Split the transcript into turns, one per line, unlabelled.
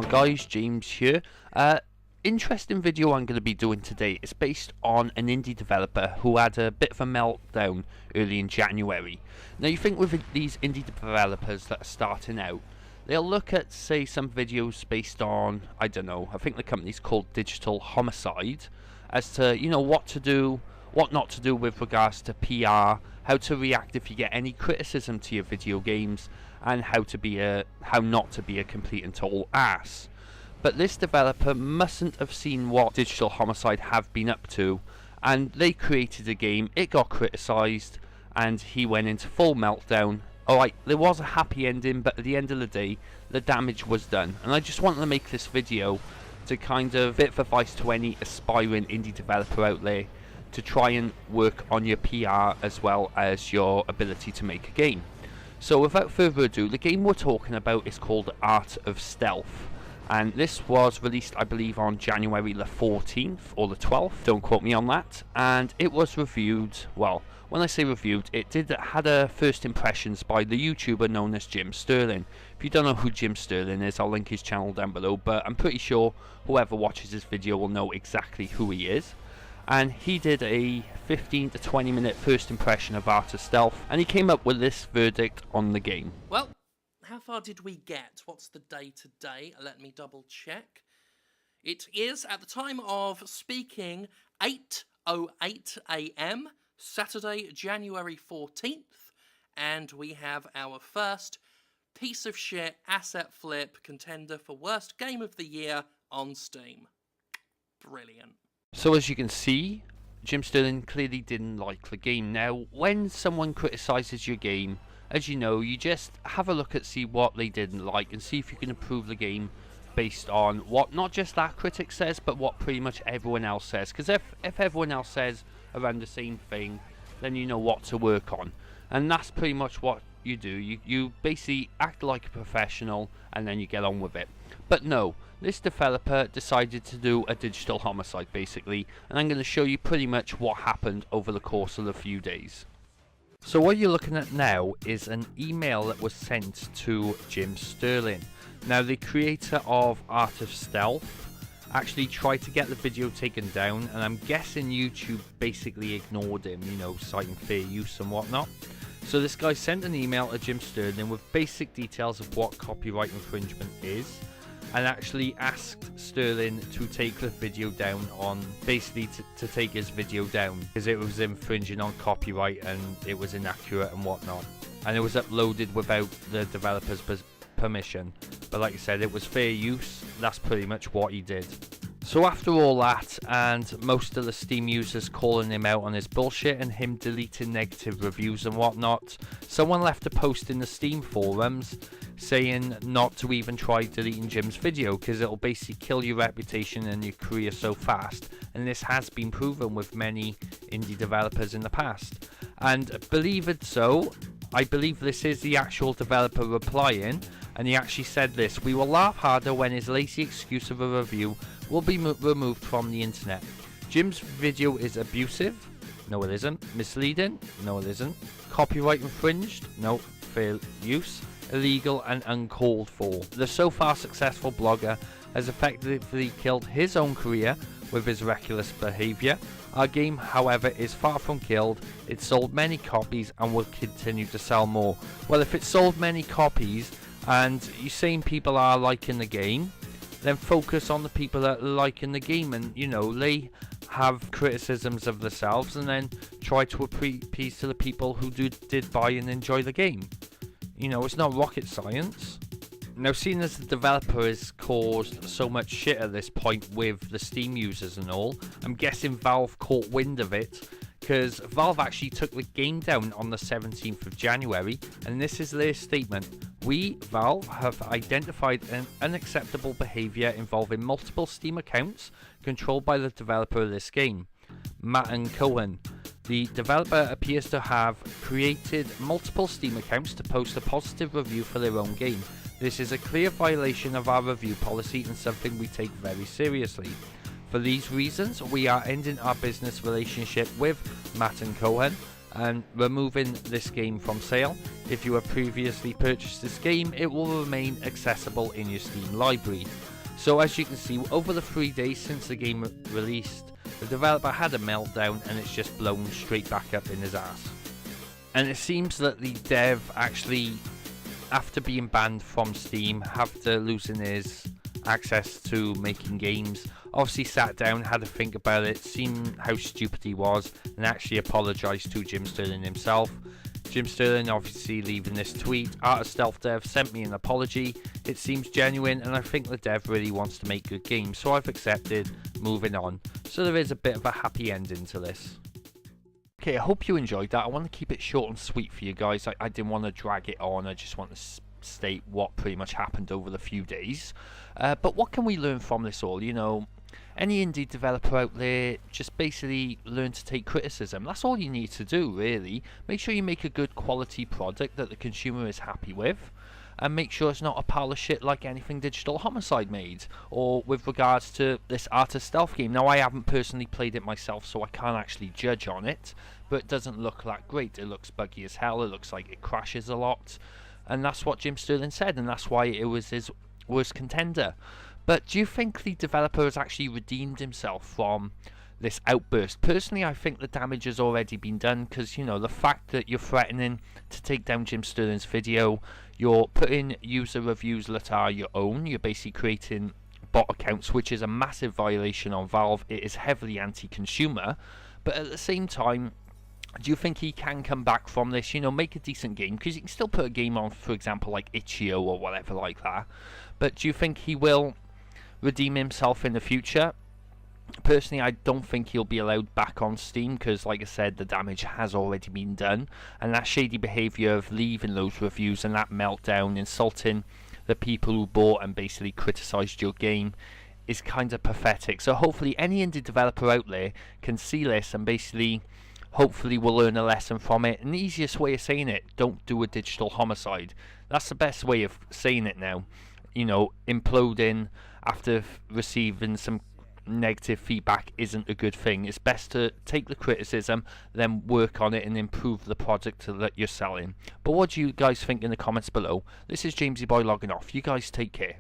guys, James here. Interesting video I'm going to be doing today. It's based on an indie developer who had a bit of a meltdown early in January. Now you think with these indie developers that are starting out, they'll look at, say, some videos based on, I don't know, I think the company's called Homicide, as to, you know, what to do, what not to do with regards to PR, how to react if you get any criticism to your video games, and how not to be a complete and total ass. But this developer mustn't have seen what Digital Homicide have been up to, and they created a game, it got criticised, and he went into full meltdown. Alright, there was a happy ending, but at the end of the day, the damage was done. And I just wanted to make this video to kind of bit of advice to any aspiring indie developer out there to try and work on your PR as well as your ability to make a game. So without further ado, the game we're talking about is called Art of Stealth, and this was released, I believe, on January the 14th or the 12th, don't quote me on that, and it was reviewed, well, when I say reviewed, it had a first impressions by the YouTuber known as Jim Sterling. If you don't know who Jim Sterling is, I'll link his channel down below, but I'm pretty sure whoever watches this video will know exactly who he is. And he did a 15 to 20 minute first impression of Art of Stealth, and he came up with this verdict on the game.
Well, how far did we get? What's the day today? Let me double check. It is, at the time of speaking, 8:08 AM, Saturday, January 14th, and we have our first piece of shit asset flip contender for worst game of the year on Steam. Brilliant.
So as you can see, Jim Sterling clearly didn't like the game. Now, when someone criticises your game, as you know, you just have a look at see what they didn't like and see if you can improve the game based on what not just that critic says, but what pretty much everyone else says. Because if everyone else says around the same thing, then you know what to work on. And that's pretty much what you do. You basically act like a professional and then you get on with it. But no, this developer decided to do a Digital Homicide basically, and I'm going to show you pretty much what happened over the course of a few days. So what you're looking at now is an email that was sent to Jim Sterling. Now the creator of Art of Stealth actually tried to get the video taken down, and I'm guessing YouTube basically ignored him, you know, citing fair use and whatnot. So this guy sent an email to Jim Sterling with basic details of what copyright infringement is, and actually asked Sterling to take the video down on, basically to take his video down, because it was infringing on copyright and it was inaccurate and whatnot. And it was uploaded without the developer's permission. But like I said, it was fair use, that's pretty much what he did. So after all that, and most of the Steam users calling him out on his bullshit and him deleting negative reviews and whatnot, someone left a post in the Steam forums saying not to even try deleting Jim's video because it'll basically kill your reputation and your career so fast, and this has been proven with many indie developers in the past. And believe it so, I believe this is the actual developer replying, and he actually said this: "We will laugh harder when his lazy excuse of a review will be removed from the internet. Jim's video is abusive? No it isn't. Misleading? No it isn't. Copyright infringed? No. Fair use? Illegal and uncalled for. The so far successful blogger has effectively killed his own career with his reckless behaviour. Our game, however, is far from killed. It sold many copies and will continue to sell more." Well, if it sold many copies and you're saying people are liking the game, then focus on the people that are liking the game, and you know, they have criticisms of themselves, and then try to appease to the people who did buy and enjoy the game. You know, it's not rocket science. Now, seeing as the developer has caused so much shit at this point with the Steam users and all, I'm guessing Valve caught wind of it, because Valve actually took the game down on the 17th of January, and this is their statement. "We, Valve, have identified an unacceptable behaviour involving multiple Steam accounts controlled by the developer of this game, Matt and Cohen. The developer appears to have created multiple Steam accounts to post a positive review for their own game. This is a clear violation of our review policy and something we take very seriously. For these reasons, we are ending our business relationship with Matt and Cohen and removing this game from sale. If you have previously purchased this game, it will remain accessible in your Steam library." So as you can see, over the 3 days since the game released, the developer had a meltdown and it's just blown straight back up in his ass. And it seems that the dev actually, after being banned from Steam, after losing his access to making games, obviously sat down, had to think about it, seen how stupid he was, and actually apologised to Jim Sterling himself. Jim Sterling obviously leaving this tweet: Art of Stealth Dev sent me an apology. It seems genuine and I think the dev really wants to make good games, so I've accepted, moving on. So there is a bit of a happy ending to this. Okay, I hope you enjoyed that. I want to keep it short and sweet for you guys. I didn't want to drag it on. I just want to state what pretty much happened over the few days. But what can we learn from this all? You know, any indie developer out there, just basically learn to take criticism. That's all you need to do, really. Make sure you make a good quality product that the consumer is happy with, and make sure it's not a pile of shit like anything Digital Homicide made, or with regards to this Art of Stealth game. Now, I haven't personally played it myself, so I can't actually judge on it, but it doesn't look that great. It looks buggy as hell, it looks like it crashes a lot, and that's what Jim Sterling said, and that's why it was his worst contender. But do you think the developer has actually redeemed himself from this outburst? Personally, I think the damage has already been done, because, you know, the fact that you're threatening to take down Jim Sterling's video, you're putting user reviews that are your own, you're basically creating bot accounts, which is a massive violation on Valve. It is heavily anti-consumer, but at the same time, do you think he can come back from this? You know, make a decent game, because you can still put a game on, for example, like Itch.io or whatever like that. But do you think he will redeem himself in the future? Personally, I don't think he'll be allowed back on Steam, because, like I said, the damage has already been done, and that shady behaviour of leaving those reviews and that meltdown, insulting the people who bought and basically criticised your game, is kind of pathetic. So hopefully any indie developer out there can see this and basically hopefully we'll learn a lesson from it. And the easiest way of saying it, don't do a Digital Homicide. That's the best way of saying it now. You know, imploding after receiving some negative feedback isn't a good thing. It's best to take the criticism, then work on it and improve the product that you're selling. But what do you guys think in the comments below? This is Jamesy Boy logging off. You guys take care.